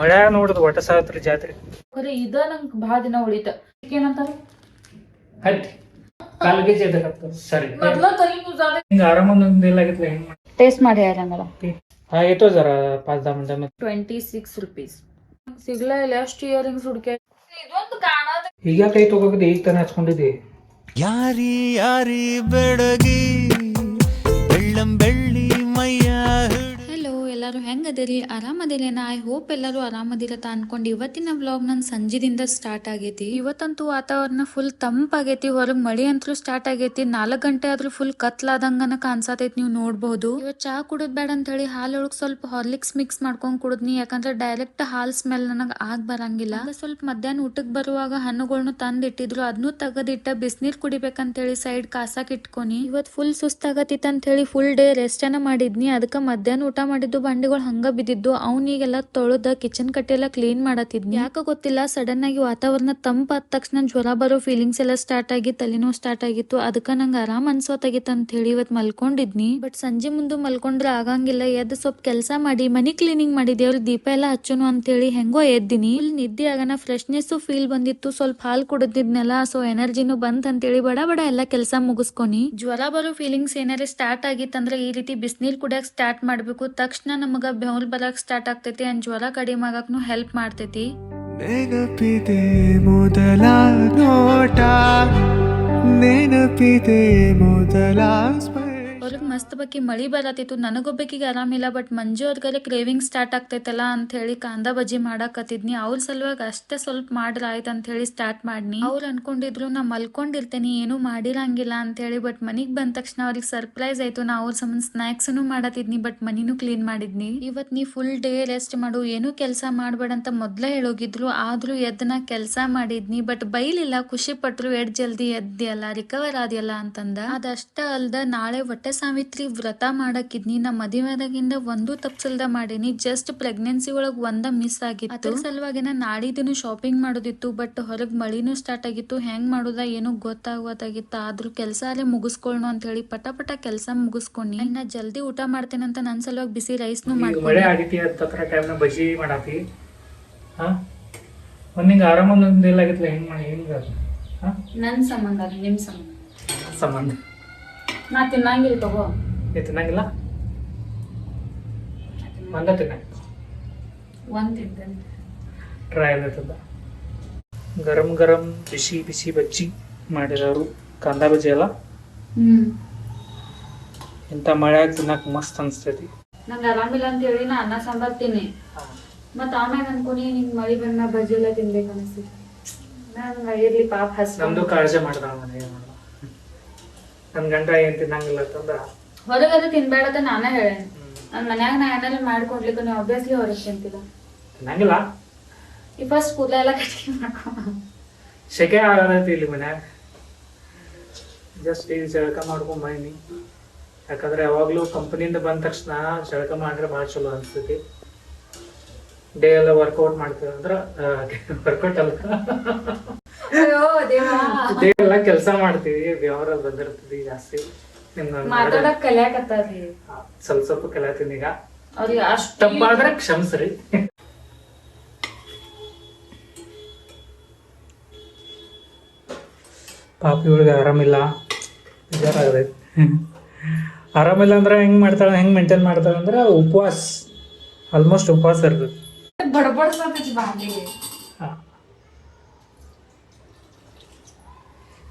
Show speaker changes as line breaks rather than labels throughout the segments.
ಮಳೆ ನೋಡಿದ್ ಒಟ್ಟ ಸಾವಿತ್ರಿ ಜಾತ್ರೆ
ಖರೆ ಇದ ನಂಗೆ ಭಾಳ ದಿನ ಉಳಿತ ಏನಂತಾರೆ
ಹತ್ತಿ ಕಾಲ್ಗೆ ಜೇದಾಗತ್ತ ಸರಿ
ಮೊದ್ಲ ಕೈ ಮುಜಾದೆ
ಹಿಂಗ ಆರಾಮಂದಿಲ್ಲ ಆಗಿತ್ಲ ಹೆಂಗ್ ಮಾಡಿ
ಟೇಸ್ಟ್ ಮಾಡಿ ಹೇಳಂಗಲ್ಲ
ಹಾ ಏಟೋ ಜರ 5-10 ಮಿನಿಟ್
26 rupees ಸಿಗ್ಲಾ ಇಲ್ಲ ಎಷ್ಟು ಇಯರಿಂಗ್ಸ್ ಹುಡುಕೆ ಇದೊಂದು ಕಾಣದ
ಈಗ ಕೈ ತಗೋಬೇಕಂದ್ರೆ ಈಗ ತಾನೇ ಹಚ್ಕೊಂಡಿದ್ದಿ
ಯಾರಿ ಯಾರಿ ಬೆಡಗಿ ಬೆಳ್ಳಂ ಬೆಳ್ಳಿ ಮೈಯ
ಹಲೋ ಎಲ್ಲರೂ ಹೆಂಗದಿರಿ ಆರಾಮದಿರೇನ ಐ ಹೋಪ್ ಎಲ್ಲರೂ ಆರಾಮದಿರತ್ತ ಅನ್ಕೊಂಡು ಇವತ್ತಿನ ವ್ಲಾಗ್ ನನ್ ಸಂಜೆದಿಂದ ಸ್ಟಾರ್ಟ್ ಆಗೈತಿ ಇವತ್ತಂತೂ ವಾತಾವರಣ ಫುಲ್ ತಂಪಾಗೈತಿ ಹೊರಗ್ ಮಳಿ ಅಂತೂ ಸ್ಟಾರ್ಟ್ ಆಗೈತಿ 4 ಗಂಟೆ ಆದ್ರೂ ಫುಲ್ ಕತ್ಲಾದಂಗನ ಕಾಣ್ಸತೈತಿ ನೀವು ನೋಡ್ಬಹುದು ಇವತ್ತು ಚಾ ಕುಡುದ್ ಬೇಡ ಅಂತ ಹೇಳಿ ಹಾಲೊಳಗ್ ಸ್ವಲ್ಪ ಹಾರ್ಲಿಕ್ಸ್ ಮಿಕ್ಸ್ ಮಾಡ್ಕೊಂಡ್ ಕುಡುದ್ನಿ ಯಾಕಂದ್ರೆ ಡೈರೆಕ್ಟ್ ಹಾಲ್ ಸ್ಮೆಲ್ ನನಗ್ ಆಗ್ ಬರಂಗಿಲ್ಲ ಸ್ವಲ್ಪ ಮಧ್ಯಾಹ್ನ ಊಟಕ್ ಬರುವಾಗ ಹಣ್ಣುಗಳನ್ನ ತಂದ್ ಇಟ್ಟಿದ್ರು ಅದನ್ನು ತೆಗದಿಟ್ಟ ಬಿಸಿನೀರ್ ಕುಡಿಬೇಕಂತ ಹೇಳಿ ಸೈಡ್ ಕಾಸಾಕ್ ಇಟ್ಕೊನಿ ಇವತ್ ಫುಲ್ ಸುಸ್ತಾಗತ್ತಿತ್ ಅಂತ ಹೇಳಿ ಫುಲ್ ಡೇ ರೆಸ್ಟ್ ಅನ್ನ ಮಾಡಿದ್ನಿ ಅದಕ್ಕ ಮಧ್ಯಾಹ್ನ ಊಟ ಮಾಡಿದ್ದು ಬಂಡಿಗಳು ಹಂಗ ಬಿದ್ದಿದ್ದು ಅವ್ನಿಗೆಲ್ಲ ತೊಳೆದ ಕಿಚನ್ ಕಟ್ಟಿ ಎಲ್ಲ ಕ್ಲೀನ್ ಮಾಡತ್ತಿದ್ನಿ ಯಾಕ ಗೊತ್ತಿಲ್ಲ ಸಡನ್ ಆಗಿ ವಾತಾವರಣ ತಂಪಾದ ತಕ್ಷಣ ಜ್ವರ ಬರೋ ಫೀಲಿಂಗ್ಸ್ ಎಲ್ಲ ಸ್ಟಾರ್ಟ್ ಆಗಿ ತಲೆನೋವು ಸ್ಟಾರ್ಟ್ ಆಗಿತ್ತು ಅದಕ್ಕ ನಂಗೆ ಆರಾಮ್ ಅನ್ಸೋತಾಗಿತ್ತು ಅಂತ ಹೇಳಿ ಇವತ್ ಮಲ್ಕೊಂಡಿದ್ನಿ ಬಟ್ ಸಂಜೆ ಮುಂದೆ ಮಲ್ಕೊಂಡ್ರೆ ಆಗಂಗಿಲ್ಲ ಎದ್ದು ಸ್ವಲ್ಪ ಕೆಲಸ ಮಾಡಿ ಮನಿ ಕ್ಲೀನಿಂಗ್ ಮಾಡಿ ದೇವ್ರ ದೀಪ ಎಲ್ಲ ಹಚ್ಚೋನು ಅಂತ ಹೇಳಿ ಹೆಂಗೋ ಎದ್ದಿನಿ ಇಲ್ಲಿ ನಿದ್ದೆ ಆಗನ ಫ್ರೆಶ್ನೆಸ್ ಫೀಲ್ ಬಂದಿತ್ತು ಸ್ವಲ್ಪ ಹಾಲ್ ಕುಡಿದ್ನಲ್ಲ ಸೊ ಎನರ್ಜಿನೂ ಬಂತ್ ಅಂತ ಹೇಳಿ ಬಡ ಬಡ ಎಲ್ಲ ಕೆಲಸ ಮುಗಿಸ್ಕೊನಿ ಜ್ವರ ಬರೋ ಫೀಲಿಂಗ್ಸ್ ಏನಾರ ಸ್ಟಾರ್ಟ್ ಆಗಿತ್ತಂದ್ರೆ ಈ ರೀತಿ ಬಿಸಿನೀರ್ ಕುಡಿಯಕ್ ಸ್ಟಾರ್ಟ್ ಮಾಡ್ಬೇಕು ತಕ್ಷಣ ನಮಗ ಬೆವಲ್ ಬರಕ್ ಸ್ಟಾರ್ಟ್ ಆಗ್ತೈತಿ ಅಂಡ್ ಜ್ವರ ಕಡಿಮೆ ಆಗಕ್ನು ಹೆಲ್ಪ್ ಮಾಡ್ತೈತಿ
ನೆನಪಿದೆ ಮೊದಲ ನೋಟ ನೆನಪಿದೆ ಮೊದಲ
ಹೊರಗ್ ಮಸ್ತ್ ಬಕ್ಕಿ ಮಳಿ ಬರತ್ತಿತ್ತು ನನಗೊಬ್ಬಕಿಗೆ ಆರಾಮಿಲ್ಲ ಬಟ್ ಮಂಜು ಅವ್ರಿಗಾರೆ ಕ್ರೇವಿಂಗ್ ಸ್ಟಾರ್ಟ್ ಆಗ್ತೈತಲ್ಲ ಅಂತ ಹೇಳಿ ಕಾಂದಾ ಬಜ್ಜಿ ಮಾಡಾಕತ್ತಿದ್ನಿ ಅವ್ರ ಸಲುವಾಗಿ ಅಷ್ಟೇ ಸ್ವಲ್ಪ ಮಾಡ್ರ ಆಯ್ತು ಅಂತ ಹೇಳಿ ಸ್ಟಾರ್ಟ್ ಮಾಡ್ನಿ ಅವ್ರು ಅನ್ಕೊಂಡಿದ್ರು ನಾ ಮಲ್ಕೊಂಡಿರ್ತೇನಿ ಏನು ಮಾಡಿರಂಗಿಲ್ಲ ಅಂತ ಹೇಳಿ ಬಟ್ ಮನಿಗ್ ಬಂದ ತಕ್ಷಣ ಅವ್ರಿಗೆ ಸರ್ಪ್ರೈಸ್ ಆಯ್ತು ನಾ ಅವ್ರ ಸಂಬಂಧ ಸ್ನಾಕ್ಸ್ನು ಮಾಡತ್ತಿದ್ನಿ ಬಟ್ ಮನಿನೂ ಕ್ಲೀನ್ ಮಾಡಿದ್ನಿ ಇವತ್ ನೀ ಫುಲ್ ಡೇ ರೆಸ್ಟ್ ಮಾಡು ಏನು ಕೆಲಸ ಮಾಡ್ಬೇಡ ಅಂತ ಮೊದ್ಲ ಹೇಳೋಗಿದ್ರು ಆದ್ರೂ ಎದ್ದನ ಕೆಲಸ ಮಾಡಿದ್ನಿ ಬಟ್ ಬೈಲಿಲ್ಲ ಖುಷಿ ಪಟ್ರು ಎಡ್ ಜಲ್ದಿ ಎದ್ದಿಯಲ್ಲ ರಿಕವರ್ ಆದ್ಯಲ್ಲ ಅಂತಂದ ಅದಷ್ಟ ಅಲ್ದ ನಾಳೆ ಹೊಟ್ಟೆ ಸಾವಿತ್ರಿ ವ್ರತ ಮಾಡಕ್ಕಿದ್ನಿ ನಾ ಮದುವೆದಾಗಿಂದ ಒಂದು ತಪ್ಸಲ್ದ ಮಾಡೀನಿ ಜಸ್ಟ್ ಪ್ರೆಗ್ನೆನ್ಸಿ ಒಳಗ್ ಒಂದ ಮಿಸ್ ಆಗಿತ್ತು ಅದ್ರ ಸಲುವಾಗಿನ ನಾಡಿದಿನ ಶಾಪಿಂಗ್ ಮಾಡೋದಿತ್ತು ಬಟ್ ಹೊರಗ್ ಮಳಿನೂ ಸ್ಟಾರ್ಟ್ ಆಗಿತ್ತು ಹೆಂಗ್ ಮಾಡುದ ಏನು ಗೊತ್ತಾಗೋದಾಗಿತ್ತು ಆದ್ರೂ ಕೆಲಸ ಅಲ್ಲೇ ಮುಗಿಸ್ಕೊಳ್ಳೋಣ ಅಂತ ಹೇಳಿ ಪಟ ಪಟ ಕೆಲಸ ಮುಗಿಸ್ಕೊಂಡಿ ನಾ ಜಲ್ದಿ ಊಟ ಮಾಡ್ತೇನೆ ಅಂತ ನನ್ ಸಲುವಾಗಿ ಬಿಸಿ ರೈಸ್ನು
ಮಳೆ ಆಗಿತಿ ಹತ್ರ ಟೈಮ್ನ ಬಜ್ಜಿ ಮಾಡಾತಿ ಹಾ ಒಂದಿಂಗ ಆರಾಮಂದಿಲ್ಲ ಆಗಿತ್ಲ ಹೆಂಗ್ ಮಾಡಿ ಹೆಂಗ ಹಾ
ನನ್ ಸಂಬಂಧ ಅದು ನಿಮ್ ಸಂಬಂಧ
ಸಂಬಂಧ
ನಾ ತಿನ್ನಂಗಿಲ್ಲ ತಗೋ
ನೀ ತಿನ್ನಂಗಿಲ್ಲ ಒಂದ ತಿನ್ನ
ಒಂದ್ ತಿಂತೇನೆ
ಟ್ರೈ ಆಗತ್ತದ ಗರಂ ಗರಂ ಬಿಸಿ ಬಿಸಿ ಬಜ್ಜಿ ಮಾಡಿದವರು ಕಾಂದಾ ಬಜ್ಜಿ ಅಲ್ಲ ಇಂಥ ಮಳೆ ತಿನ್ನಕ್ ಮಸ್ತ್ ಅನ್ಸ್ತೈತಿ
ನಂಗೆ ಆರಾಮಿಲ್ಲ ಅಂತ ಹೇಳಿ ನಾ ಅನ್ನ ಸಾಂಬಾರ್ ತಿನ್ನಿ ಮತ್ ಆಮ್ಯಾಗ ಅನ್ಕೊನಿ ನಿಂಗ್ ಮಳಿ ಬಂದ ಬಜ್ಜಿ ಎಲ್ಲ ತಿನ್ಬೇಕು ಅನಿಸ್ತಿತ್ತು ನಂಗೆ ಇರ್ಲಿ ಪಾಪ
ನಮ್ದು ಕಾಳಜಿ ಮಾಡ್ದ ಮನೆ ನನ್ ಗಂಡ ಏನ್ ತಿನ್ನಂಗಿಲ್ಲ ಅಂತಂದ್ರ
ಹೊರಗದ ತಿನ್ಬೇಡ ಅಂತ ನಾನೇ ಹೇಳೇನಿ ನನ್ ಮನ್ಯಾಗ ನಾ ಏನಾರ ಮಾಡ್ಕೊಡ್ಲಿಕ್ಕೆ ನೀವು ಆಬ್ವಿಯಸ್ಲಿ ಹೊರಗೆ ತಿಂತಿಲ್ಲ
ತಿನ್ನಂಗಿಲ್ಲ
ಈ ಫಸ್ಟ್ ಕೂದಲ ಎಲ್ಲ ಕಟ್ಟಿ ಮಾಡ್ಕೊ
ಸೆಕೆ ಆಗತೈತಿ ಇಲ್ಲಿ ಮನ್ಯಾಗ ಜಸ್ಟ್ ಈಗ ಜಳಕ ಮಾಡ್ಕೊಂಡ್ ಬನ್ನಿ ಯಾಕಂದ್ರೆ ಯಾವಾಗ್ಲೂ ಕಂಪನಿಯಿಂದ ಬಂದ ತಕ್ಷಣ ಜಳಕ ಮಾಡಿದ್ರೆ ಭಾಳ ಚಲೋ ಅನ್ಸ್ತೈತಿ ಡೇ ಎಲ್ಲ ವರ್ಕೌಟ್ ಮಾಡ್ತೀವಿ ಅಂದ್ರ ವರ್ಕೌಟ್ ಅಲ್ಲ ಡೇ ಎಲ್ಲ ಕೆಲಸ ಮಾಡ್ತೀವಿ ಬೆವರ ಬಂದಿರ್ತದೆ ಜಾಸ್ತಿ
ಮಾತಾಡಕ್ ಕಲಿಯಾಕತ್ತಾರ್ರಿ
ಸ್ವಲ್ಪ ಸ್ವಲ್ಪ ಕಲಿಯತೀನಿ ಈಗ
ಅವ್ರಿಗೆ ಅಷ್ಟು
ತಪ್ಪಾದ್ರೆ ಕ್ಷಮಿಸ್ರಿ ಪಾಪಿ ಒಳಗೆ ಆರಾಮಿಲ್ಲ ಬೇಜಾರಾಗದೈತಿ ಆರಾಮಿಲ್ಲ ಅಂದ್ರೆ ಹೆಂಗ್ ಮಾಡ್ತಾಳೆ ಹೆಂಗ್ ಮೇಂಟೈನ್ ಮಾಡ್ತಾಳೆ ಅಂದ್ರೆ ಉಪವಾಸ ಆಲ್ಮೋಸ್ಟ್ ಉಪವಾಸ ಇರ್ತದೆ
ಬಡಬಡ್ಸತೈತಿ ಬಾಂಡಿ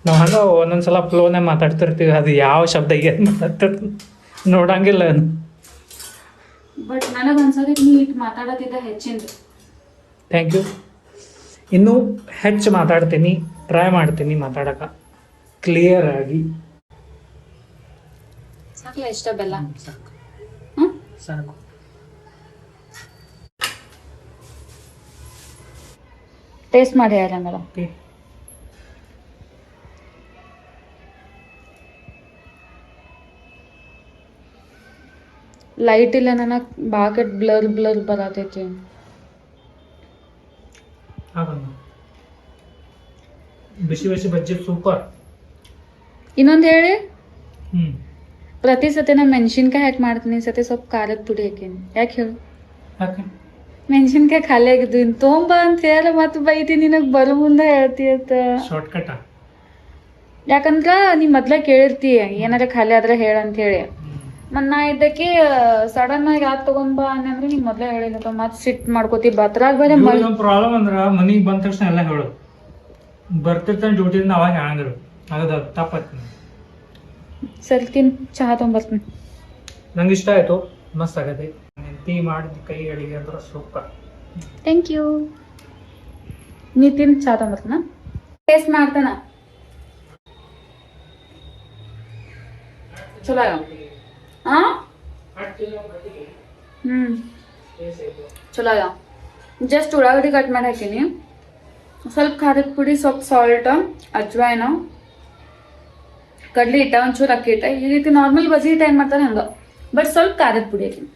ನಾವು ಹಂಗ ಒಂದೊಂದ್ಸಲ ಫ್ಲೋನೇ ಮಾತಾಡ್ತಿರ್ತೀವಿ ಅದು ಯಾವ ಶಬ್ದ ಏನು ಮಾತಾಡ್ತಿರ್ ನೋಡಂಗಿಲ್ಲ
ಬಟ್ ನನಗ್ ಅನ್ಸೋದಿ ನೀ ಇಟ್ ಮಾತಾಡತಿದ್ದ ಹೆಚ್ಚಿಂದ
ಥ್ಯಾಂಕ್ ಯು ಇನ್ನೂ ಹೆಚ್ಚು ಮಾತಾಡ್ತೀನಿ ಟ್ರೈ ಮಾಡ್ತೀನಿ ಮಾತಾಡಕ ಕ್ಲಿಯರ್ ಆಗಿ
ಸಾಕಲ್ಲ ಇಷ್ಟ ಬೆಲ್ಲ
ಸಾಕು ಸಾಕು
ಟೇಸ್ಟ್ ಮಾಡಿ ಹೇಳಂಗಲ್ಲ ಲೈಟ್ ಇಲ್ಲ ನನಗೆ ಬಾಕೆಟ್ ಬ್ಲರ್ ಬ್ಲರ್ ಬರತೈತಿ
ಬಿಸಿ ಬಿಸಿ ಬಜ್ಜಿ ಸೂಪರ್
ಇನ್ನೊಂದು ಹೇಳಿ ಪ್ರತಿ ಸತಿ ನಾ ಮೆಣಸಿನ್ಕಾಯಿ ಹಾಕಿ ಮಾಡ್ತೀನಿ ಸತಿ ಸ್ವಲ್ಪ ಖಾರದ ಪುಡಿ ಹಾಕೀನಿ ಯಾಕೆ ಹೇಳು ಮೆಣಸಿನ್ಕಾಯಿ ಖಾಲಿ ಆಗಿದ್ದು ಇನ್ ತೊಂಬ ಅಂತ ಹೇಳ ಮತ್ತೆ ಬೈತಿ ನಿನಗ್ ಬರೋ ಮುಂದೆ ಹೇಳ್ತೀಯತ್ತ.
Short cut.
ಯಾಕಂದ್ರ ನೀ ಮೊದ್ಲ ಕೇಳಿರ್ತಿ ಏನಾರ ಖಾಲಿ ಆದ್ರೆ ಹೇಳ ಅಂತ ಹೇಳಿ. ಮತ್ ನಾ ಇದ್ದಕ್ಕೆ ಸಡನ್ ಆಗಿ ಯಾಕೆ ತಗೊಂಬಾ ಅಂದ್ರೆ ನೀ ಮೊದ್ಲೇ ಹೇಳಿಲ್ಲ ಮತ್ ಸಿಟ್ ಮಾಡ್ಕೋತಿ ಬತ್ರಾಗ ಬೇರೆ ಮಳಿ.
ಪ್ರಾಬ್ಲಮ್ ಅಂದ್ರ ಮನಿಗ್ ಬಂದ ತಕ್ಷಣ ಎಲ್ಲ ಹೇಳೋದು, ಬರ್ತಿರ್ತಾನೆ ಡ್ಯೂಟಿಯಿಂದ ಅವಾಗ ಹೇಳಂಗಿರು, ಆಗದ ತಪ್ಪಾಯ್ತು.
ಸರಿ ತಿನ್ ಚಹಾ ತೊಗೊಂಬರ್ತೀನಿ.
ನಂಗೆ ಇಷ್ಟ ಆಯ್ತು, ಮಸ್ತ್ ಆಗತ್ತೆ. ಟೀ ಮಾಡಿದ ಕೈ ಅಡಿಗೆ ಅಂದ್ರೆ ಸೂಪರ್.
Thank you. ನೀ ತಿನ್ ಚಹಾ ತೊಗೊಂಬರ್ತೀನ, ಟೇಸ್ಟ್ ಮಾಡ್ತಾನ. ಚಲೋ ಆ ಚಲೋ ಜಸ್ಟ್ ಉಳ್ಳಾಗಡ್ಡಿ ಕಟ್ ಮಾಡಿ ಹಾಕೀನಿ, ಸ್ವಲ್ಪ ಖಾರದ ಪುಡಿ, ಸ್ವಲ್ಪ ಸಾಲ್ಟ್, ಅಜ್ವಾಯಿನ, ಕಡ್ಲಿ ಹಿಟ್ಟ, ಒಂಚೂರು ಅಕ್ಕಿ ಹಿಟ್ಟ, ಈ ರೀತಿ ನಾರ್ಮಲ್ ಬಜ್ಜಿ ಹಿಟ್ಟ ಏನ್ ಮಾಡ್ತಾರೆ ಹಂಗ, ಬಟ್ ಸ್ವಲ್ಪ ಖಾರದ ಪುಡಿ ಹಾಕೀನಿ.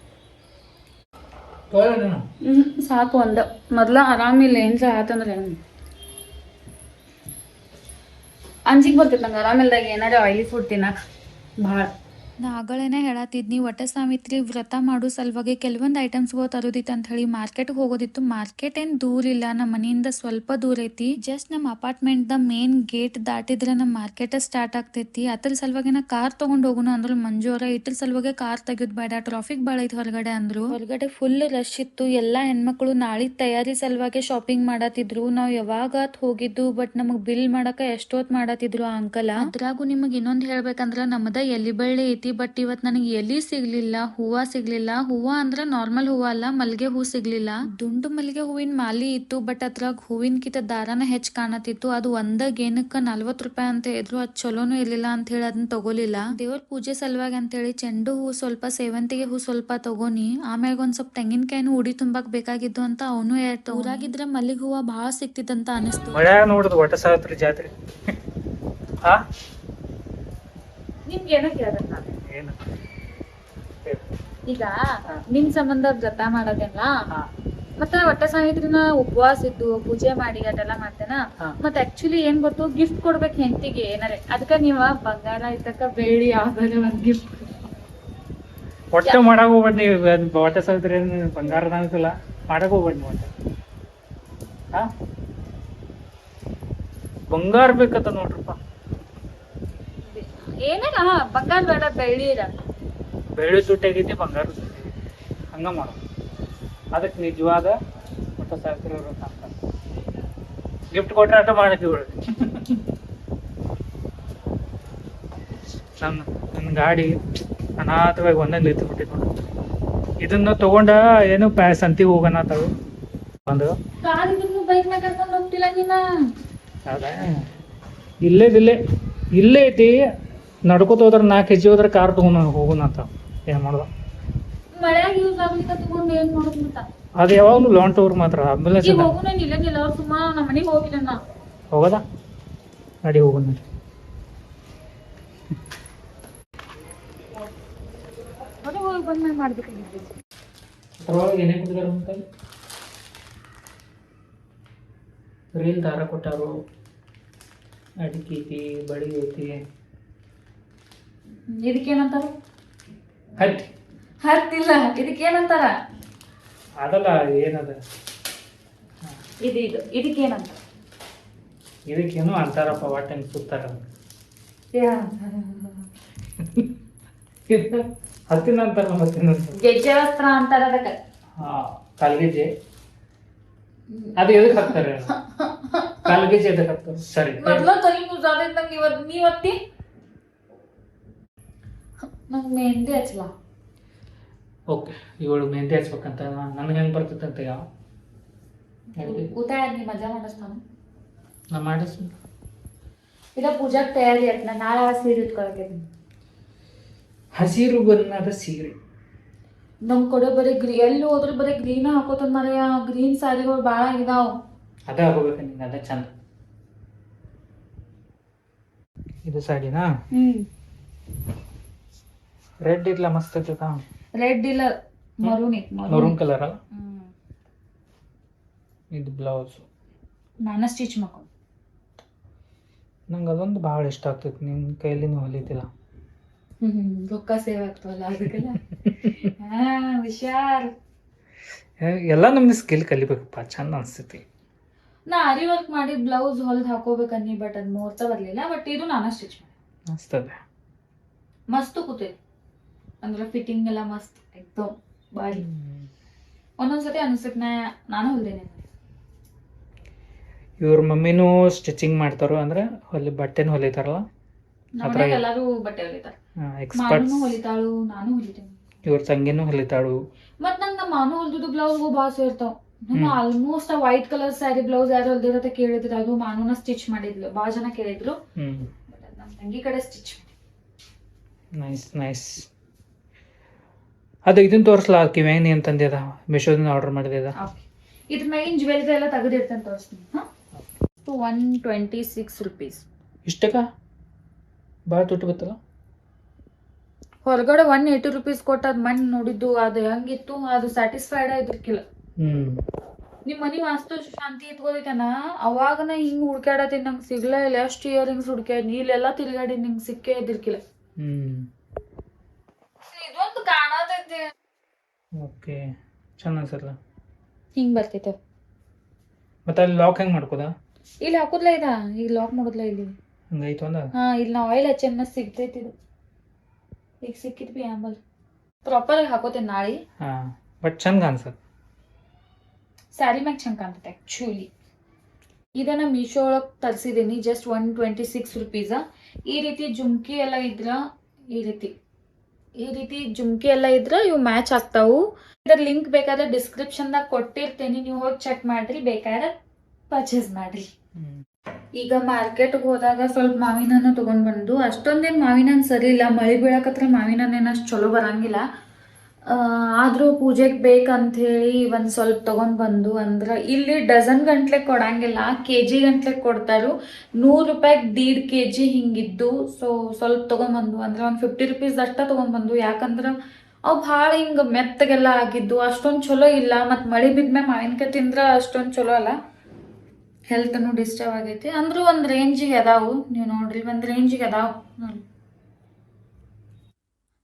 ಸಾಕು ಒಂದ. ಮೊದ್ಲ ಆರಾಮಿಲ್ಲ ಏನ್ರ ಆತಂದ್ರೆ ಅಂಜಿಗೆ ಬರ್ತೈತೆ ನಂಗೆ ಆರಾಮಿಲ್ದಾಗ ಏನಾರ ಆಯಿಲಿ ಫುಡ್ ತಿನ್ನಕ್ ಭಾಳ.
ನಾ ಆಗಳೇನೆ ಹೇಳತ್ತಿದ್ನಿ ಒಟ್ಟ ಸಾವಿತ್ರಿ ವ್ರತ ಮಾಡೋ ಸಲುವಾಗಿ ಕೆಲವೊಂದು ಐಟಮ್ಸ್ಗಳು ತರೋದಿತ್ತು ಅಂತ ಹೇಳಿ ಮಾರ್ಕೆಟ್ಗೆ ಹೋಗೋದಿತ್ತು. ಮಾರ್ಕೆಟ್ ಏನ್ ದೂರ ಇಲ್ಲ, ನಮ್ಮ ಮನೆಯಿಂದ ಸ್ವಲ್ಪ ದೂರ ಐತಿ. ಜಸ್ಟ್ ನಮ್ಮ ಅಪಾರ್ಟ್ಮೆಂಟ್ ದ ಮೇನ್ ಗೇಟ್ ದಾಟಿದ್ರೆ ನಮ್ಮ ಮಾರ್ಕೆಟ್ ಸ್ಟಾರ್ಟ್ ಆಗ್ತೈತಿ. ಅದ್ರ ಸಲುವಾಗಿ ನಾ ಕಾರ್ ತಗೊಂಡ್ ಹೋಗೋಣ ಅಂದ್ರು ಮಂಜು ಅವರ. ಇದ್ರ ಸಲುವಾಗಿ ಕಾರ್ ತೆಗಿಯೋದ್ ಬೇಡ, ಟ್ರಾಫಿಕ್ ಬಾಳ ಐತಿ ಹೊರಗಡೆ ಅಂದ್ರು. ಹೊರಗಡೆ ಫುಲ್ ರಶ್ ಇತ್ತು. ಎಲ್ಲಾ ಹೆಣ್ಮಕ್ಳು ನಾಳೆ ತಯಾರಿ ಸಲುವಾಗಿ ಶಾಪಿಂಗ್ ಮಾಡತ್ತಿದ್ರು. ನಾವ್ ಯಾವಾಗ ಹೋಗಿದ್ದು, ಬಟ್ ನಮಗ್ ಬಿಲ್ ಮಾಡಕ ಎಷ್ಟೊತ್ ಮಾಡತ್ತಿದ್ರು ಆ ಅಂಕಲ್. ಅದ್ರಾಗೂ ನಿಮಗ್ ಇನ್ನೊಂದ್ ಹೇಳ್ಬೇಕಂದ್ರ ನಮ್ಮದ ಎಲಿ ಬಳ್ಳಿ ಐತಿ, ಬಟ್ ಇವತ್ ನನಗೆ ಎಲಿ ಸಿಗ್ಲಿಲ್ಲ, ಹೂವ ಸಿಗ್ಲಿಲ್ಲ. ಹೂವ ಅಂದ್ರ ನಾರ್ಮಲ್ ಹೂವ ಅಲ್ಲ, ಮಲ್ಗೆ ಹೂ ಸಿಗ್ಲಿಲ್ಲ. ದುಂಡು ಮಲ್ಗೆ ಹೂವಿನ ಮಾಲಿ ಇತ್ತು, ಬಟ್ ಅದ್ರಾಗ ಹೂವಿನ ಕಿತ ದಾರಾನ ಹೆಚ್ಚ್ ಕಾಣತಿತ್ತು. ಅದು ಒಂದಾಗ ಏನಕ್ಕ 40 ರೂಪಾಯಿ ಅಂತ ಇದ್ರು, ಅದ್ ಚಲೋನು ಇರ್ಲಿಲ್ಲ ಅಂತ ಹೇಳಿ ಅದನ್ನ ತಗೋಲಿಲ್ಲ. ದೇವ್ರ ಪೂಜೆ ಸಲುವಾಗಿ ಅಂತ ಹೇಳಿ ಚೆಂಡು ಹೂ ಸ್ವಲ್ಪ, ಸೇವಂತಿಗೆ ಹೂ ಸ್ವಲ್ಪ ತಗೋನಿ. ಆಮ್ಯಾಗ ಒಂದ್ ಸ್ವಲ್ಪ ತೆಂಗಿನಕಾಯಿನೂ ಉಡಿ ತುಂಬಾಕ್ ಬೇಕಾಗಿದ್ದು ಅಂತ ಅವನು ಹೇಳ್ತಾ. ಊರಾಗಿದ್ರ ಮಲ್ಲಿಗೆ ಹೂವ ಬಹಳ ಸಿಕ್ತಿತ್ತಂತ ಅನಿಸ್ತು.
ನೋಡುದು ಒಟ್ಟ ಸಾವಿತ್ರಿ ಜಾತ್ರೆ.
ನಿಮ್ಗೆ ಏನೋ ಕೇಳ್ಬೇಕು ನಾನು.
ಏನು
ಈಗ ನಿಮ್ ಸಂಬಂಧ ವ್ರತ ಮಾಡೋದೆಲ್ಲ ಮತ್ತೆ ಒಟ್ಟ ಸಾವಿತ್ರಿನ ಉಪವಾಸ ಇದ್ದು ಪೂಜೆ ಮಾಡಿ ಅದೆಲ್ಲ ಮಾಡ್ತೇನ. ಮತ್ ಆಕ್ಚುಲಿ ಏನ್ ಗೊತ್ತು, ಗಿಫ್ಟ್ ಕೊಡ್ಬೇಕು ಹೆಂಡತಿಗೆ ಏನಾರ. ಅದಕ್ಕ ನೀವ ಬಂಗಾರ ಇದ್ದಕ್ಕ ಬೆಳ್ಳಿ ಯಾವ್ದಾರ ಒಂದ್ ಗಿಫ್ಟ್
ಒಟ್ಟ ಮಾಡಕ್ ಹೋಗ್ಬೇಡ ನೀವು. ಒಟ್ಟ ಸಾವಿತ್ರಿ ಬಂಗಾರದ ಅನ್ಸಲ್ಲ, ಮಾಡಕ್ ಹೋಗ್ಬೇಡ ನೀವು ಒಟ್ಟ. ಬಂಗಾರ ಬೇಕತ್ತ ನೋಡ್ರಪ್ಪ.
ಏನೇನ ಬಂಗಾರ ಬೇಡ, ಬೆಳ್ಳಿ ಇರ.
ಬೆಳ್ಳಿ ತುಟ್ಟಾಗೈತಿ, ಬಂಗಾರ ಹಂಗ ಮಾಡು. ಅದಕ್ಕೆ ನಿಜವಾದ ಒಟ್ಟ ಸಾವಿತ್ರಿ ವ್ರತ ಅಂತ. ಗಿಫ್ಟ್ ಕೊಟ್ರೆ ಆಟ ಮಾಡಕ್ಕೆ ನನ್ನ ಗಾಡಿ ಅನಾಥವಾಗಿ ಒಂದೇ ನಿಂತು ಬಿಟ್ಟಿತ್ತು. ಇದನ್ನ ತಗೊಂಡ ಏನು ಸಂತಿಗೆ ಹೋಗೋಣ ತಾವು ಒಂದು
ಬೈಕ್ನಾಗ ಕರ್ಕೊಂಡು ಹೋಗ್ತಿಲ್ಲ ನೀನ.
ಹೌದಾ? ಇಲ್ಲೇ ಐತಿ. ನಡ್ಕೋತ ಹೋದ್ರೆ 4 ಹೆಜ್ಜೆ ಹೋದ್ರೆ ಕಾರ್ ತಗೊಂಡ್ ಹೋಗೋಣ ಅಂತ. ಏನ್ ಮಾಡೋದು,
ಮಳೆಯಾಗ ಯೂಸ್ ಆಗ್ಲಿಕ್ಕೆ ತಗೊಂಡು ಏನ್ ಮಾಡೋದು.
ಅದು ಯಾವಾಗಲೂ ಲಾಂಗ್ ಟೂರ್ ಮಾತ್ರ. ಆಂಬುಲೆನ್ಸ್
ಹೋಗೋಣ ಇಲ್ಲ ಅವ್ರು ಸುಮ್ಮ ನಮ್ಮ ಮನೆಗೆ ಹೋಗಿಲ್ಲ ನಾ.
ಹೋಗೋದಾ? ಗಾಡಿ ಹೋಗೋಣ.
ಹೋಗಿ ಬಂದ್ಮೇಲೆ ಮಾಡ್ಬೇಕಾಗಿತ್ತು.
ಅದ್ರೊಳಗೆ ಏನೇ ಕುದಿಗಾರ ಅಂತ ರೀಲ್ ದಾರ ಕೊಟ್ಟಾರು, ಅಡಿಕೆ ಐತಿ, ಬಳಿ ಐತಿ.
ಇದಕ್ಕೇನಂತಾರ?
ಹತ್ತಿ
ಹತ್ತಿಲ್ಲ, ಇದಕ್ಕೇನಂತಾರ?
ಅದಲ್ಲ, ಏನದ
ಇದಕ್ಕೇನಂತ?
ಇದಕ್ಕೇನು ಅಂತಾರಪ್ಪ, ಒಟ್ಟು ಹೆಂಗೆ ಸುತ್ತಾರ. ಹತ್ತಿನ ಅಂತಾರ.
ಗೆಜ್ಜೆ ವಸ್ತ್ರ ಅಂತಾರ ಅದಕ್ಕೆ.
ಕಾಲ್ಗೆಜ್ಜೆ. ಅದು ಎದಕ್ಕೆ ಹಾಕ್ತಾರೆ? ಕಾಲ್ಗೆಜ್ಜೆ ಎದಕ್ಕೆ ಹಾಕ್ತಾರೆ? ಸರಿ,
ಮೊದ್ಲು ತಲೆ ಮುಜಾದಂಗ ನೀವತ್ತಿ ನಂಗೆ ಮೆಹಂದಿ ಹಚ್ಚಲ.
ಓಕೆ, ಇವಳು ಮೆಹಂದಿ ಹಚ್ಬೇಕಂತ ನನಗೆ ಹೆಂಗೆ ಬರ್ತೈತೆ ಅಂತ. ಯಾವ
ಊಟ ನೀ ಮಜಾ ಮಾಡಿಸ್ತಾನ.
ನಾ ಮಾಡಿಸ್
ಇದ ಪೂಜಾಕ್ ತಯಾರಿ ಆಯ್ತು. ನಾನು ನಾಳೆ ಸೀರೆ ಇಟ್ಕೊಳಕ್ಕೆ.
ಹಸಿರು ಬಣ್ಣದ ಸೀರೆ
ನಮ್ ಕಡೆ ಬರೀ ಎಲ್ಲಿ ಹೋದ್ರು ಬರೀ ಗ್ರೀನ್ ಹಾಕೋತಂದ ಮರೆಯ. ಗ್ರೀನ್ ಸ್ಯಾರಿಗಳು ಭಾಳ ಆಗಿದಾವ್.
ಅದ ಹಾಕೋಬೇಕ ನಿಂಗೆ, ಅದ ಚಂದ. ಇದು ಸಾಡಿನಾ? ರೆಡ್ ಇಲ್ಲ, ಮಸ್ತ್ ಐತದ.
ರೆಡ್ ಇಲ್ಲ, ಮರೂನ್ ಐತಿ.
Maroon colour. ಇದು ಬ್ಲೌಸ್
ನಾನು ಸ್ಟಿಚ್ ಮಾಡ್ಕೊಂಡು.
ನಂಗೆ ಅದೊಂದು ಭಾಳ ಇಷ್ಟ ಆಗ್ತೈತಿ. ನಿನ್ನ ಕೈಲಿ ನೀವು ಹೊಲಿತಿಲ್ಲ.
ರೊಕ್ಕ ಸೇವ್ ಆಗ್ತವಲ್ಲ ಅದಕ್ಕೆಲ್ಲ. ಹುಷಾರ್.
ಎಲ್ಲ ನಮ್ದು ಸ್ಕಿಲ್ ಕಲಿಬೇಕಪ್ಪ, ಚಂದ ಅನಿಸ್ತೈತಿ.
ನಾ ಆರಿ ವರ್ಕ್ ಮಾಡಿ ಬ್ಲೌಸ್ ಹೊಲ್ದು ಹಾಕೋಬೇಕನ್ನಿ, ಬಟ್ ಅದು ಮುಹೂರ್ತ ಬರ್ಲಿಲ್ಲ. ಬಟ್ ಇದು ನಾನು ಸ್ಟಿಚ್ ಮಾಡಿ
ಅನಿಸ್ತದೆ.
ಮಸ್ತ್ ಕೂತೈತಿ, ಅಂದ್ರೆ ಫಿಟ್ಟಿಂಗ್ ಎಲ್ಲ ಮಸ್ತ್ ಎಕ್ದಮ್ ಬಾರಿ. ಒಂದೊಂದ್ಸತಿ ಅನ್ಸತ್ ನಾನು ಹೊಲ್ದೇನೆ.
ಇವ್ರ ಮಮ್ಮಿನೂ ಸ್ಟಿಚಿಂಗ್ ಮಾಡ್ತಾರೋ ಅಂದ್ರೆ ಬಟ್ಟೆನೂ ಹೊಲಿತಾರಲ್ಲ,
ನಮ್ಮನ್ಯಾಗ ಎಲ್ಲಾರು ಬಟ್ಟೆ ಹೊಲಿತಾರ.
ಎಕ್ಸ್ಪರ್ಟ್.
ಮಾನು ಹೊಲಿತಾಳು, ನಾನು ಹೊಲಿತೇನೆ.
ಇವ್ರ ತಂಗಿನೂ ಹೊಲಿತಾಳು.
ಮತ್ ನಂಗೆ ಮಾನು ಹೊಲ್ದಿದ್ದು ಬ್ಲೌಸ್ಗೂ ಭಾಳ ಸೇರ್ತಾವ. ನಾನು ಆಲ್ಮೋಸ್ಟ್ ಆ ವೈಟ್ ಕಲರ್ ಸ್ಯಾರಿ ಬ್ಲೌಸ್ ಯಾರು ಹೊಲ್ದಿರತ್ತೆ ಕೇಳಿದ್ರು, ಅದು ಮಾನುನ ಸ್ಟಿಚ್ ಮಾಡಿದ್ಲು. ಭಾಳ ಜನ ಕೇಳಿದ್ರು, ನಮ್ಮ ತಂಗಿ ಕಡೆ ಸ್ಟಿಚ್ ಮಾಡಿ.
Nice nice. ಅದು ಇದನ್ನ ತೋರಿಸ್ಲಾ, ಕಿವ್ಯಾಂಗ್ ನೀನು ತಂದಿದ ಮಿಶೋದಿಂದ ಆರ್ಡರ್ ಮಾಡಿದ.
ಇದ್ರ ಮ್ಯಾಗಿನ ಜ್ಯುವೆಲ್ರಿ ಎಲ್ಲ ತೆಗೆದಿರ್ತೇನೆ, ತೋರಿಸ್ತೀನಿ. 126 rupees.
ಇಷ್ಟಕ್ಕ ಭಾಳ ತುಟ್ಟು ಗೊತ್ತಲ್ಲ.
ಹೊರಗಡೆ 180 rupees ಕೊಟ್ಟು ಅದು ಮಣ್ಣು ನೋಡಿದ್ದು, ಅದು ಹೆಂಗಿತ್ತು, ಅದು ಸ್ಯಾಟಿಸ್ಫೈಡ್ ಆಗಿರ್ಕಿಲ್ಲ. ನಿಮ್ಮ ಮನಿ ವಾಸ್ತು ಶಾಂತಿ ಇಟ್ಕೋದೈತನ, ಅವಾಗನ ಹಿಂಗ್ ಹುಡ್ಕ್ಯಾಡತ್ತೀನಿ, ನಂಗೆ ಸಿಗ್ಲೇ ಇಲ್ಲ. ಎಷ್ಟು ಇಯರಿಂಗ್ಸ್ ಹುಡ್ಕ್ಯಾಡಿ, ಇಲ್ಲೆಲ್ಲ ತಿರ್ಗಾಡಿ, ನಿಂಗೆ ಸಿಕ್ಕೇ ಇದ್ದಿರ್ಕಿಲ್ಲ. ಇದೊಂದು ಕಾಣತೈತಿ.
ಓಕೆ, ಚಂದ ಅನ್ಸಲ್ಲ.
ಹಿಂಗ್ ಬರ್ತೈತೆ.
ಮತ್ತೆ ಅಲ್ಲಿ ಲಾಕ್ ಹೆಂಗೆ ಮಾಡ್ಕೋದ?
ಇಲ್ಲಿ ಹಾಕುದ್ಲ ಇದ, ಈಗ ಲಾಕ್ ಮಾಡುದ್ಲ ಇಲ್ಲಿ.
ಹಂಗಾಯ್ತು ಅಂದ.
ಹಾ, ಇಲ್ಲಿ ನಾವು ಆಯಿಲ್ ಹಚ್ಚ ಸಿಗ್ತೈತಿ. ಇದು ಈಗ ಸಿಕ್ಕಿದ್ವಿ ಆಮೇಲೆ ಪ್ರಾಪರ್ ಆಗಿ ಹಾಕೋತೇನೆ ನಾಳೆ.
ಹಾಂ, ಬಟ್ ಚಂದ ಅನ್ಸತ್ತೆ.
ಸ್ಯಾರಿ ಮ್ಯಾಗ ಚಂದ ಕಾಣ್ತೈತೆ ಆ್ಯಕ್ಚುಲಿ. ಇದನ್ನ ಮೀಶೋ ಒಳಗೆ ತರಿಸಿದ್ದೀನಿ, ಜಸ್ಟ್ 126 rupees. ಈ ರೀತಿ ಜುಮ್ಕಿ ಎಲ್ಲ ಇದ್ರ, ಈ ರೀತಿ ಜುಮ್ಕಿ ಎಲ್ಲ ಇದ್ರ ಇವು ಮ್ಯಾಚ್ ಆಗ್ತಾವು. ಇದರ ಲಿಂಕ್ ಬೇಕಾದ್ರೆ ಡಿಸ್ಕ್ರಿಪ್ಷನ್ದಾಗ ಕೊಟ್ಟಿರ್ತೇನೆ, ನೀವು ಹೋಗಿ ಚೆಕ್ ಮಾಡ್ರಿ, ಬೇಕಾದ್ರೆ ಪರ್ಚೇಸ್ ಮಾಡ್ರಿ. ಈಗ ಮಾರ್ಕೆಟ್ಗೆ ಹೋದಾಗ ಸ್ವಲ್ಪ ಮಾವಿನ ಹಣ್ಣು ತೊಗೊಂಡು ಬಂದು, ಅಷ್ಟೊಂದೇನು ಮಾವಿನ ಹಣ್ಣು ಸರಿ ಇಲ್ಲ, ಮಳೆ ಬೀಳಕತ್ರ ಮಾವಿನ ಹಣ್ಣೇನು ಅಷ್ಟು ಚಲೋ ಬರಂಗಿಲ್ಲ. ಆದರೂ ಪೂಜೆಗೆ ಬೇಕಂಥೇಳಿ ಒಂದು ಸ್ವಲ್ಪ ತೊಗೊಂಡು ಬಂದು, ಅಂದ್ರೆ ಇಲ್ಲಿ ಡಜನ್ ಗಂಟ್ಲೆ ಕೊಡಂಗಿಲ್ಲ, KG ಗಂಟ್ಲೆ ಕೊಡ್ತಾರು. 100 ರೂಪಾಯಿಗೆ 1.5 kg ಹಿಂಗಿದ್ದು. ಸೊ ಸ್ವಲ್ಪ ತೊಗೊಂಬಂದು, ಅಂದ್ರೆ ಒಂದು 50 rupees ಅಷ್ಟೇ ತೊಗೊಂಡ್ಬಂದು. ಯಾಕಂದ್ರೆ ಅವು ಭಾಳ ಹಿಂಗೆ ಮೆತ್ತಗೆಲ್ಲ ಆಗಿದ್ದು, ಅಷ್ಟೊಂದು ಚಲೋ ಇಲ್ಲ. ಮತ್ತು ಮಳೆ ಬಿದ್ಮೇಲೆ ಮಾವಿನಕಾಯಿ ತಿಂದ್ರೆ ಅಷ್ಟೊಂದು ಚಲೋ ಅಲ್ಲ, ಹೆಲ್ತನ್ನು ಡಿಸ್ಟರ್ಬ್ ಆಗೈತಿ. ಅಂದರೂ ಒಂದು ರೇಂಜಿಗೆ ಅದಾವು, ನೀವು ನೋಡ್ರಿ, ಒಂದು ರೇಂಜಿಗೆ ಅದಾವು.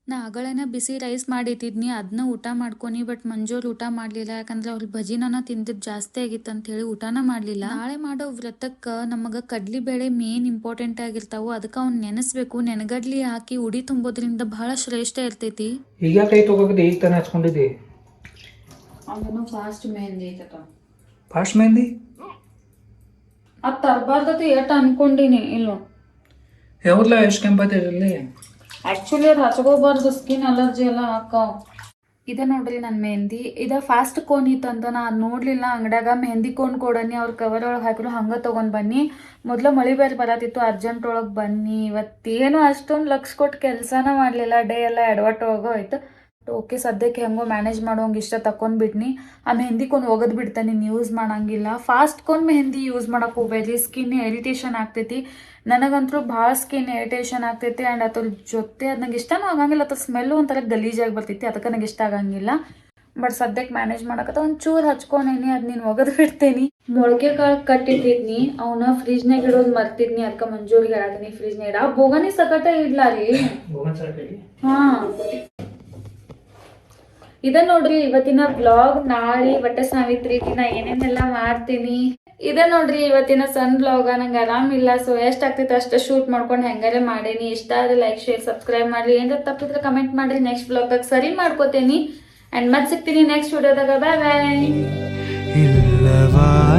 ನಾ ಆಗಳೇನ ಬಿಸಿ ರೈಸ್ ಮಾಡಿಟ್ಟಿದ್ನಿ, ಅದನ್ನ ಊಟ ಮಾಡ್ಕೊನಿ. ಬಟ್ ಮಂಜೋರು ಊಟ ಮಾಡಲಿಲ್ಲ, ಯಾಕಂದ್ರೆ ಅವ್ರು ಭಜಿನ ತಿಂದಿದ್ದು ಜಾಸ್ತಿ ಆಗಿತ್ತು ಅಂತ ಹೇಳಿ ಊಟನ ಮಾಡಲಿಲ್ಲ. ನಾಳೆ ಮಾಡೋ ವ್ರತಕ್ಕೆ ನಮಗೆ ಕಡ್ಲಿಬೇಳೆ ಮೇನ್ ಇಂಪಾರ್ಟೆಂಟ್ ಆಗಿರ್ತಾವು, ಅದಕ್ಕೆ ಅವ್ನು ನೆನೆಸ್ಬೇಕು. ನೆನಗಡ್ಲಿ ಹಾಕಿ ಉಡಿ ತುಂಬೋದ್ರಿಂದ ಬಹಳ ಶ್ರೇಷ್ಠ ಇರ್ತೈತಿ.
ಈಗ ಕೈ ತಗೋಬೇಕಂದ್ರೆ ಈಗ ತಾನೇ ಹಚ್ಕೊಂಡಿದ್ದಿ.
ಅವನು ಫಾಸ್ಟ್ ಮೆಹಂದಿ ಐತತ.
ಫಾಸ್ಟ್ ಮೆಹಂದಿ
ಅದು ತರಬಾರ್ದತಿ ಎಷ್ಟು ಅನ್ಕೊಂಡಿನಿ. ಇಲ್ಲ
ಯಾವ್ದಲ್ಲ, ಎಷ್ಟು ಕೆಂಪೈತಿರಲಿ.
ಆ್ಯಕ್ಚುಲಿ ಅದು ಹಚ್ಕೋಬಾರ್ದು, ಸ್ಕಿನ್ ಅಲರ್ಜಿ ಎಲ್ಲ ಹಾಕಾವ್. ಇದೆ ನೋಡ್ರಿ ನನ್ನ ಮೆಹಂದಿ. ಇದು ಫಾಸ್ಟ್ ಕೋನ್ ಇತ್ತಂತ ನಾ ಅದು ನೋಡಲಿಲ್ಲ ಅಂಗಡ್ಯಾಗ. ಮೆಹಂದಿ ಕೋನ್ ಕೊಡನಿ, ಅವ್ರ ಕವರ್ ಒಳಗೆ ಹಾಕಿದ್ರು, ಹಂಗೆ ತೊಗೊಂಡು ಬನ್ನಿ. ಮೊದಲು ಮಳೆ ಬೇರೆ ಬರತ್ತಿತ್ತು, ಅರ್ಜೆಂಟ್ ಒಳಗೆ ಬನ್ನಿ. ಇವತ್ತೇನು ಅಷ್ಟೊಂದು ಲಕ್ಷ ಕೊಟ್ಟು ಕೆಲಸನ ಮಾಡಲಿಲ್ಲ, ಡೇ ಎಲ್ಲ ಎಡವಟ್ಟು ಹೋಗೋಯ್ತು. ಓಕೆ, ಸದ್ಯಕ್ಕೆ ಹೆಂಗೋ ಮ್ಯಾನೇಜ್ ಮಾಡೋಂಗೆ ಇಷ್ಟ ತಗೊಂಡ್ಬಿಟ್ನಿ. ಆ ಮೆಹಂದಿ ಕೋನ್ ಒಗದು ಬಿಡ್ತಾನೆ, ನೀನು ಯೂಸ್ ಮಾಡೋಂಗಿಲ್ಲ. ಫಾಸ್ಟ್ ಕೋನ್ ಮೆಹಂದಿ ಯೂಸ್ ಮಾಡೋಕೆ ಹೋಗ್ಬೇಡ್ರಿ, ಸ್ಕಿನ್ ಇರಿಟೇಷನ್ ಆಗ್ತೈತಿ. ನನಗಂತೂ ಭಾಳ ಸ್ಕಿನ್ ಇರಿಟೇಷನ್ ಆಗ್ತೈತಿ. ಆ್ಯಂಡ್ ಅದ್ರ ಜೊತೆ ಅದು ನಂಗೆ ಇಷ್ಟನೂ ಆಗಂಗಿಲ್ಲ, ಅದ್ರ ಸ್ಮೆಲ್ಲು ಒಂಥರ ಗಲೀಜಾಗಿ ಬರ್ತೈತಿ, ಅದಕ್ಕೆ ನಂಗೆ ಇಷ್ಟ ಆಗಂಗಿಲ್ಲ. ಬಟ್ ಸದ್ಯಕ್ಕೆ ಮ್ಯಾನೇಜ್ ಮಾಡಕತ್ತ ಒಂಚೂರು ಹಚ್ಕೊಂಡೇನಿ, ಅದು ನೀನು ಒಗದು ಬಿಡ್ತೇನಿ. ಮೊಳಕೆ ಕಾಳು ಕಟ್ಟಿಟ್ಟಿದ್ನಿ, ಅವನ್ನ ಫ್ರಿಜ್ನಾಗ ಇಡೋದು ಮರ್ತಿದ್ನಿ. ಅದಕ್ಕೆ ಮಂಜೂರಿಗೆ ಹೇಳತ್ತೀನಿ ಫ್ರಿಜ್ನಾಗ ಇಡ. ಬೋಗನಿ ಸಕಟ ಇಡ್ಲಾ ರೀ. ಹಾಂ, ಇದ ನೋಡ್ರಿ ಇವತ್ತಿನ ಬ್ಲಾಗ್. ನಾಳೆ ವಟ್ಟ ಸಾವಿತ್ರಿ ದಿನ ಏನೇನೆಲ್ಲ ಮಾಡ್ತೀನಿ. ಇದ ನೋಡ್ರಿ ಇವತ್ತಿನ ಸಣ್ಣ ಬ್ಲಾಗ. ನಂಗೆ ಆರಾಮಿಲ್ಲ, ಸೊ ಎಷ್ಟಾಗ್ತೈತೆ ಅಷ್ಟು ಶೂಟ್ ಮಾಡ್ಕೊಂಡು ಹೆಂಗಾರೆ ಮಾಡೇನಿ. ಇಷ್ಟ ಆದರೆ ಲೈಕ್, ಶೇರ್, ಸಬ್ಸ್ಕ್ರೈಬ್ ಮಾಡ್ರಿ. ಏನಾರ ತಪ್ಪಿದ್ರೆ ಕಮೆಂಟ್ ಮಾಡ್ರಿ, ನೆಕ್ಸ್ಟ್ ಬ್ಲಾಗ್ದಾಗ ಸರಿ ಮಾಡ್ಕೋತೇನಿ. ಆ್ಯಂಡ್ ಮತ್ತೆ ಸಿಗ್ತೀನಿ ನೆಕ್ಸ್ಟ್ ವಿಡಿಯೋದಾಗ. ಬಾಯ್ ಬಾಯ್.